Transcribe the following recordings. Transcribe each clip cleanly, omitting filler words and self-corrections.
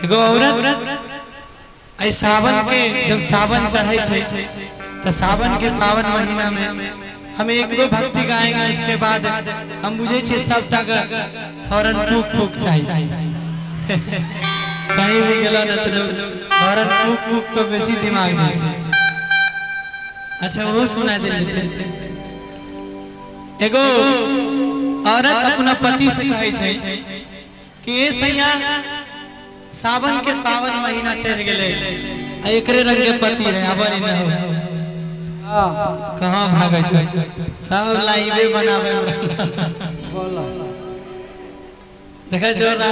एगो औरत आई सावन के जब सावन चढ़े छे तो सावन के पावन महीना में हम एक दो भक्ति गाएंगे, उसके बाद हम बुझे छे सब तक हॉर्न फूक फूक चाहिए कहीं भी गेला न तो हॉर्न फूक फूक तो बेसी दिमाग नहीं छे। अच्छा वो सुना दे लेते। एगो औरत अपना पति से कहे छे कि ए सैया सावन के पावन महीना चढ़ गए, एकरे रंग के पति रहे आबर न हो कहाँ भागे छे, सब लाइवे बनावे देखा जो ना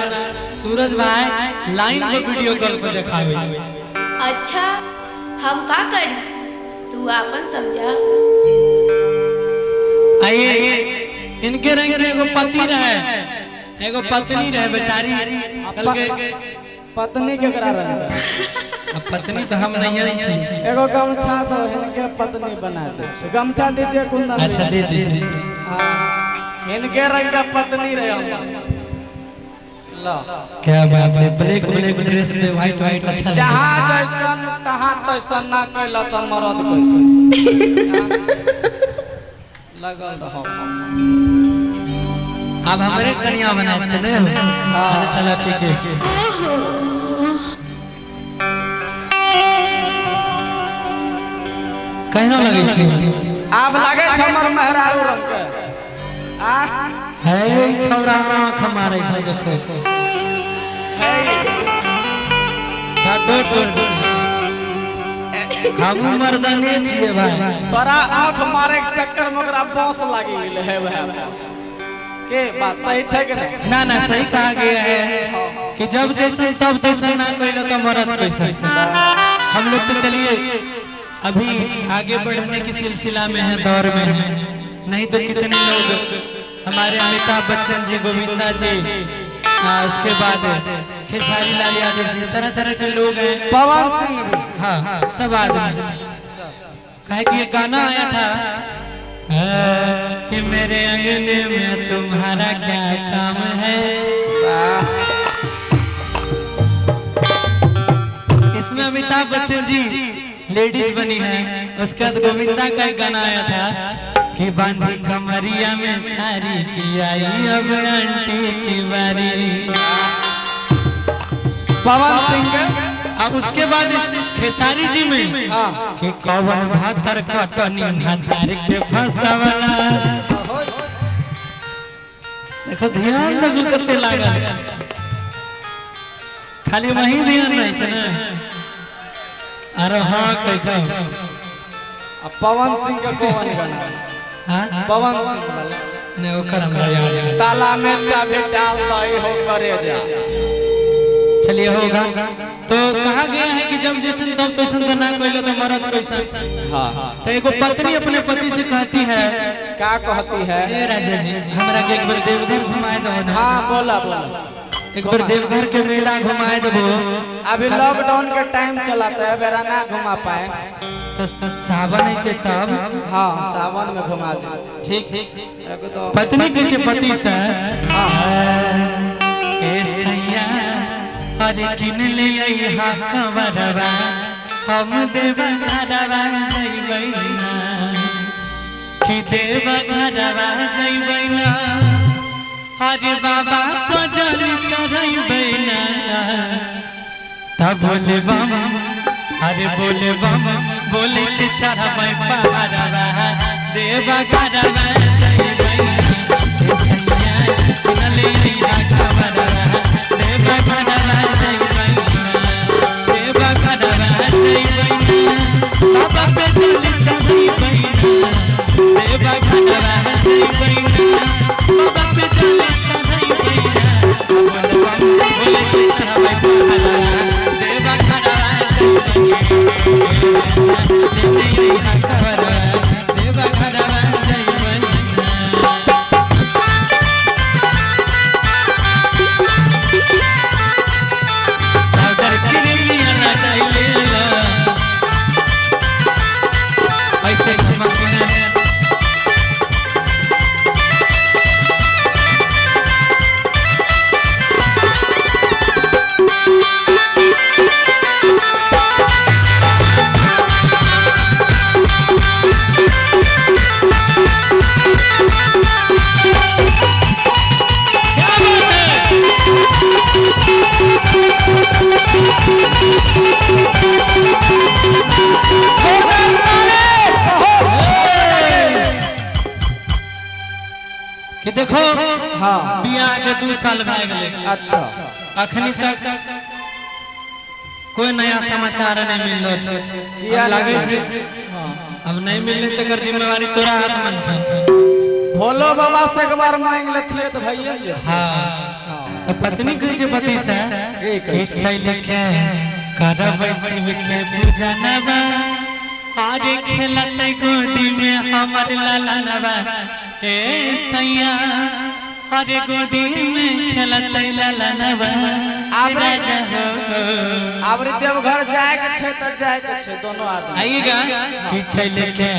सूरज भाई लाइन पे वीडियो कॉल पे दिखावे। अच्छा हम का करी, तू आपन समझा। आइए इनके रंग के एगो पति रहे, एगो पत्नी रहे बेचारी, कल के पत्नी के करा रहे अब पत्नी तो हम नहीं छी। एगो गमछा तो इनके पत्नी बना दे, गमछा दीजिए कुंदन। अच्छा दे दीजिए। हां इनके रंग का पत्नी रहे हम। ला क्या बात है, ब्लैक ब्लैक ड्रेस पे व्हाइट व्हाइट अच्छा लगे। जहां जैसन तहां तैसन ना कैला त मरद कैसन लगल रहो। अब हमारे कन्या बनाते ने। हां चलो ठीक है। कहना लगे छी आप लागे छ हमर मेहरारू रंग के आ है छौरा आंख मारे छ देखो है काटो तोड़ दे। हम मर्दाने छिए भाई, तोरा आंख मारे के चक्कर में ओकरा बॉस लागी गेले है वह बॉस के बात सही छै कि नहीं? ना ना सही कहा गया है कि जब जैसन तब तैसन ना कइलो तो मरद कैसन। हम लोग तो चलिए अभी आगे बढ़ने की सिलसिला में है, दौर में है, नहीं तो कितने लोग हमारे अमिताभ बच्चन जी, गोविंदा जी, उसके बाद खेसारी लाल यादव जी, तरह तरह के लोग हैं, पवन सिंह भी। हाँ सब आदमी कहे कि ये गाना आया था कि मेरे अंगने में तुम्हारा क्या काम है। इसमें अमिताभ बच्चन जी लेडीज बनी है। उसके बाद गोविंदा का एक गाना आया था कि बांधी कमरिया में सारी की आई अब आंटी की बारी। पवन सिंह। अब उसके बाद खेसारी जी में कि कौवन भातर कटनी भातर के फसवला। देखो ध्यान देखो कते लागल छै, खाली वही ध्यान नहीं छै ना। अरे हाँ कैसा पवन सिंह का कौन गाना? हां पवन सिंह वाला ने ओकर हमरा याद है। ताला में चाबी डाल दई हो करे जा। चलिए होगा तो कहा गया है कि जब जैसन तब तैसन तो ना कोइलो तो मरद कैसन। हां तो एगो पत्नी अपने पति से कहती है, क्या कहती है? ए राजा जी हमरा के एक बार देवघर घुमाए दो ना। हां बोला बोला, एक बार देवघर के मेला घुमाए दो। अभी लॉकडाउन के टाइम चलाता है, बेरा ना घुमा पाए तो सावन है तब। हाँ सावन में घुमा दे। ठीक एकदम पत्नी कैसे पति से ए सैया अरे किन ले आइहा कंवरवा हम देवघरवा जइबै ना, कि देवघरवा जइबै ना, अरे बाबा पजल चढ़इबै ना। तब बोले बम, अरे बोले बम बोले ते चढ़बै पहाड़वा देवघरवा जइबै ना। ए सैया किन ले आइहा कंवरवा देवघरवा जइबै ना, देवघरवा जइबै ना, बाबा पे चल चढ़इबै ना, देवघरवा जइबै ना, बाबा पे चल चढ़इबै ना। बोले बम बोले ते चढ़बै पहाड़वा देवघरवा जइबै ना। कि देखो हाँ बियाह के 2 साल भए गेले। अच्छा अखनी तक कोई नया समाचार नहीं मिललो छे। किया अब लागे नहीं? छे अब नहीं मिलले तकर जिम्मेवारी तोरा हाथ में छे। भोलो बाबा से एक बार मांग लेथिए तो भैया जे हाँ तो पत्नी कैसे पति से कि छैले के करब शिव के पूजा नवा आरे खेलते गोदी में हमर लाला नवा ए सैया अरे गोदी में खेलते लाला नवा राजा हो। अब देवघर जाए के छे त जाए के छे दोनों आदमी आइएगा कि छैले के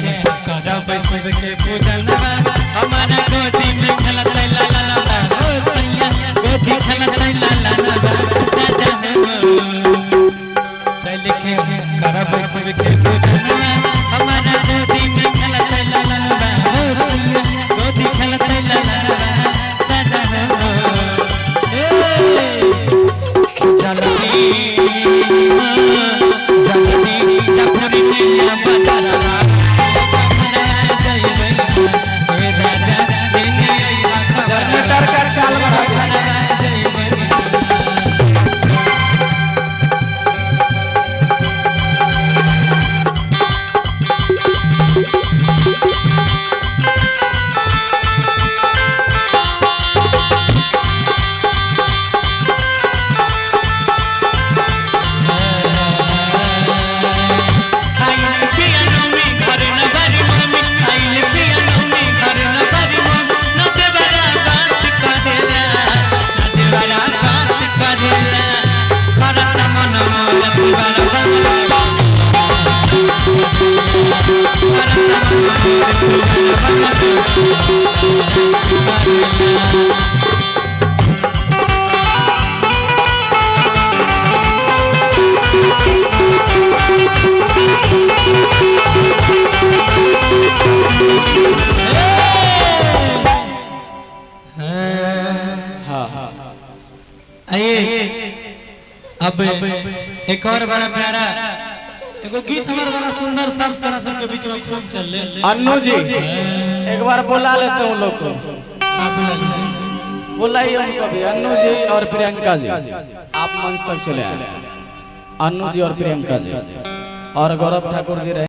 करब शिव के पूजा नवा हमारा गोदी में खेलते लाला नवा ओ सैया गोदी खेलते लाला नवा राजा हो। छैले के करब शिव के पूजा नवा हमारा गोदी में खेलते लाला नवा ओ सैया गोदी खेलते लाला नवा राजा हो। जलती जलती जफरी मिलिया बजारा राजा जनरेटर का चाल बढ़ा दे। अब एक और बड़ा प्यारा एगो गीत हमारा बड़ा सुंदर सब तरह सबके बीच में खूब चल रहे। अन्नू जी एक बार बुला लेते हैं लोग को। आप बुला लीजिए। बुलाइए उनको भी, अन्नू जी और प्रियंका जी आप मंच तक चले आए। अन्नू जी और प्रियंका जी और गौरव ठाकुर जी रहे।